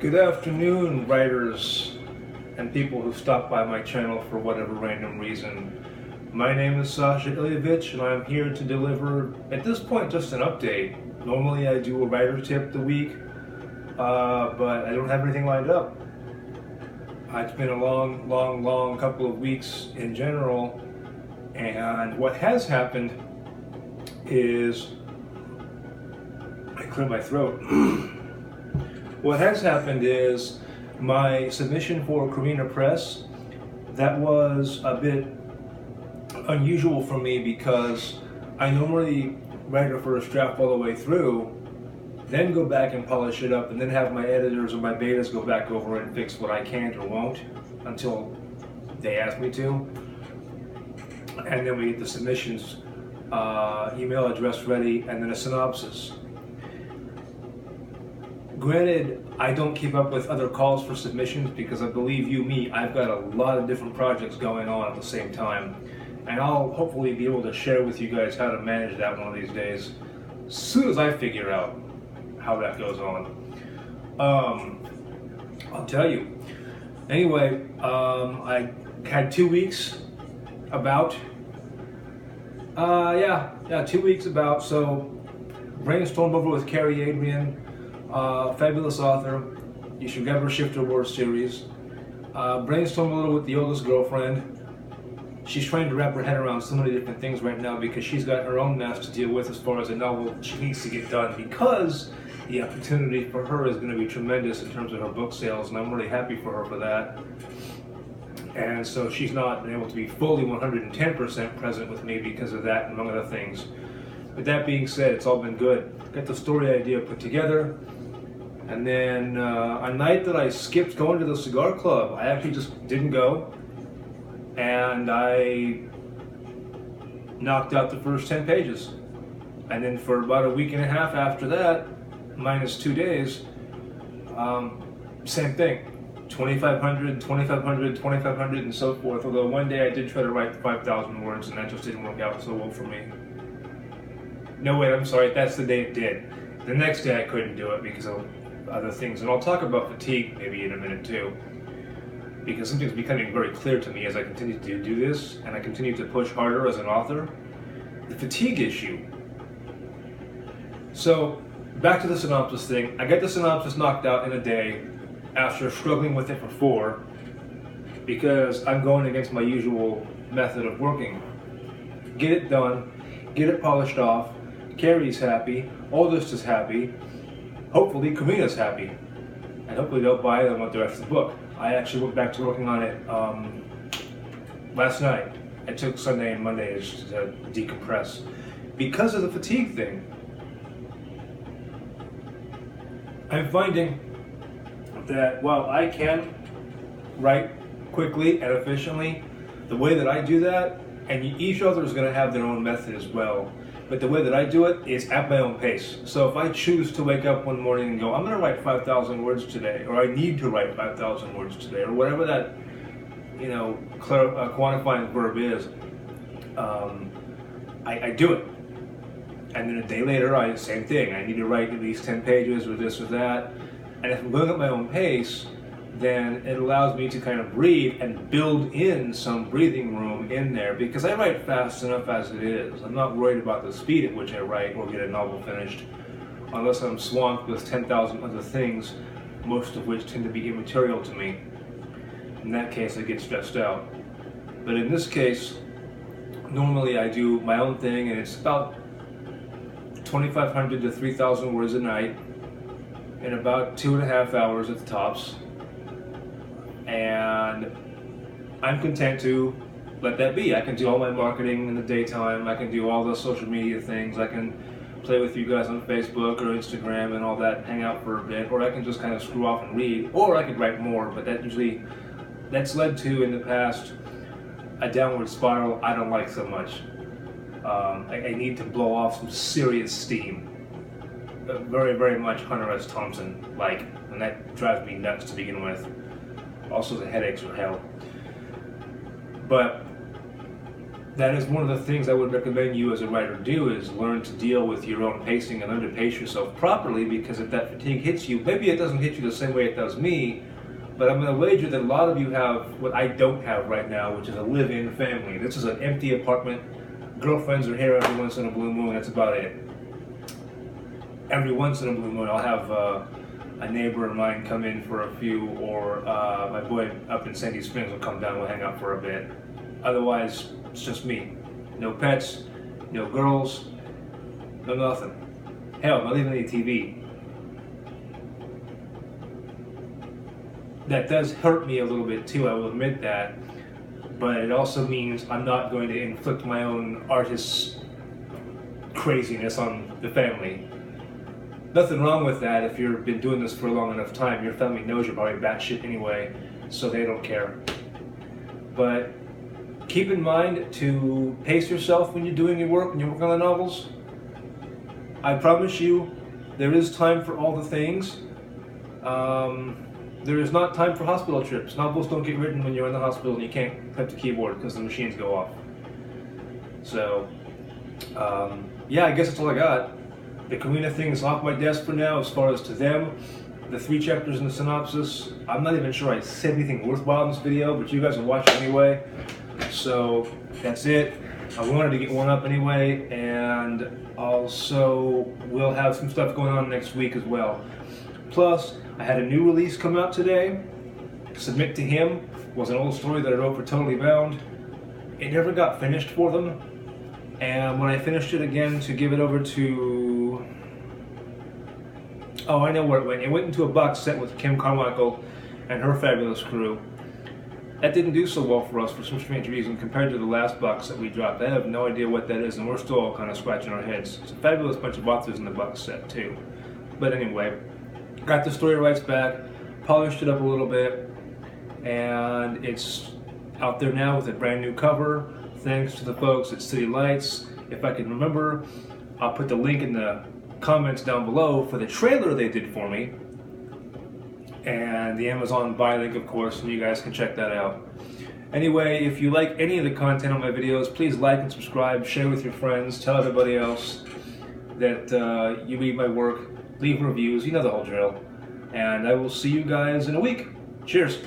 Good afternoon, writers and people who stop by my channel for whatever random reason. My name is Sascha Illyvich and I'm here to deliver, at this point, just an update. Normally I do a writer tip the week, but I don't have anything lined up. It's been a long couple of weeks in general, and what has happened is, I clear my throat. What has happened is my submission for Carina Press, that was a bit unusual for me because I normally write a first draft all the way through, then go back and polish it up, and then have my editors or my betas go back over and fix what I can't or won't until they ask me to. And then we get the submissions email address ready and then a synopsis. Granted, I don't keep up with other calls for submissions because I believe you me, I've got a lot of different projects going on at the same time. And I'll hopefully be able to share with you guys how to manage that one of these days, as soon as I figure out how that goes on. I'll tell you. Anyway, I had 2 weeks about, 2 weeks about, so brainstormed over with Carrie Adrian, fabulous author. You should grab her Shifter Wars series. Brainstormed a little with the oldest girlfriend. She's trying to wrap her head around so many different things right now because she's got her own mess to deal with as far as a novel she needs to get done, because the opportunity for her is going to be tremendous in terms of her book sales, and I'm really happy for her for that. And so she's not been able to be fully 110% present with me because of that, among other things. But that being said, it's all been good. Got the story idea put together, and then a night that I skipped going to the cigar club, I actually just didn't go, and I knocked out the first 10 pages. And then for about a week and a half after that, minus 2 days, same thing. 2,500, 2,500, 2,500, and so forth. Although one day I did try to write 5,000 words, and that just didn't work out so well for me. No, wait, I'm sorry, that's the day it did. The next day I couldn't do it because of other things, and I'll talk about fatigue maybe in a minute too, because something's becoming very clear to me as I continue to do this, and I continue to push harder as an author. The fatigue issue. So, back to the synopsis thing. I get the synopsis knocked out in a day after struggling with it for 4, because I'm going against my usual method of working. Get it done, get it polished off, Carrie's happy, oldest is happy, hopefully Carina's happy, and hopefully they'll buy it and want the rest of the book. I actually went back to working on it last night. I took Sunday and Monday to decompress because of the fatigue thing. I'm finding that while I can write quickly and efficiently, the way that I do that, and each author is going to have their own method as well, but the way that I do it is at my own pace. So if I choose to wake up one morning and go, I'm going to write 5,000 words today, or I need to write 5,000 words today, or whatever that, quantifying verb is, I do it. And then a day later, same thing. I need to write at least 10 pages or this or that. And if I'm going at my own pace, then it allows me to kind of breathe and build in some breathing room in there, because I write fast enough as it is. I'm not worried about the speed at which I write or get a novel finished, unless I'm swamped with 10,000 other things, most of which tend to be immaterial to me. In that case, I get stressed out. But in this case, normally I do my own thing, and it's about 2,500 to 3,000 words a night in about 2.5 hours at the tops. And I'm content to let that be. I can do all my marketing in the daytime, I can do all the social media things, I can play with you guys on Facebook or Instagram and all that, hang out for a bit, or I can just kind of screw off and read, or I could write more, but that's led to, in the past, a downward spiral I don't like so much. I need to blow off some serious steam. Very, very much Hunter S. Thompson-like, and that drives me nuts to begin with. Also, the headaches are hell. But that is one of the things I would recommend you as a writer do, is learn to deal with your own pacing and learn to pace yourself properly, because if that fatigue hits you, maybe it doesn't hit you the same way it does me, but I'm going to wager that a lot of you have what I don't have right now, which is a live-in family. This is an empty apartment. Girlfriends are here every once in a blue moon, that's about it. Every once in a blue moon I'll have a neighbor of mine come in for a few, or my boy up in Sandy Springs will come down, we'll hang out for a bit. Otherwise, it's just me. No pets, no girls, no nothing. Hell, not even any TV. That does hurt me a little bit too, I will admit that, but it also means I'm not going to inflict my own artist's craziness on the family. Nothing wrong with that if you've been doing this for a long enough time. Your family knows you're probably batshit anyway, so they don't care. But keep in mind to pace yourself when you're doing your work, when you're working on the novels. I promise you, there is time for all the things. There is not time for hospital trips. Novels don't get written when you're in the hospital and you can't type the keyboard because the machines go off. So, yeah, I guess that's all I got. The Karina thing is off my desk for now as far as to them. The 3 chapters in the synopsis, I'm not even sure I said anything worthwhile in this video, but you guys will watch it anyway. So, that's it. I wanted to get one up anyway, and also we'll have some stuff going on next week as well. Plus, I had a new release come out today. Submit to Him was an old story that I wrote for Totally Bound. It never got finished for them, and when I finished it again to give it over to... oh, I know where it went. It went into a box set with Kim Carmichael and her fabulous crew. That didn't do so well for us for some strange reason compared to the last box that we dropped. I have no idea what that is, and we're still all kind of scratching our heads. It's a fabulous bunch of authors in the box set too. But anyway, got the story rights back, polished it up a little bit, and it's out there now with a brand new cover, thanks to the folks at City Lights. If I can remember, I'll put the link in the comments down below for the trailer they did for me, and the Amazon buy link, of course, and you guys can check that out. Anyway, if you like any of the content on my videos, please like and subscribe, share with your friends, tell everybody else that you read my work, leave reviews, you know the whole drill. And I will see you guys in a week. Cheers.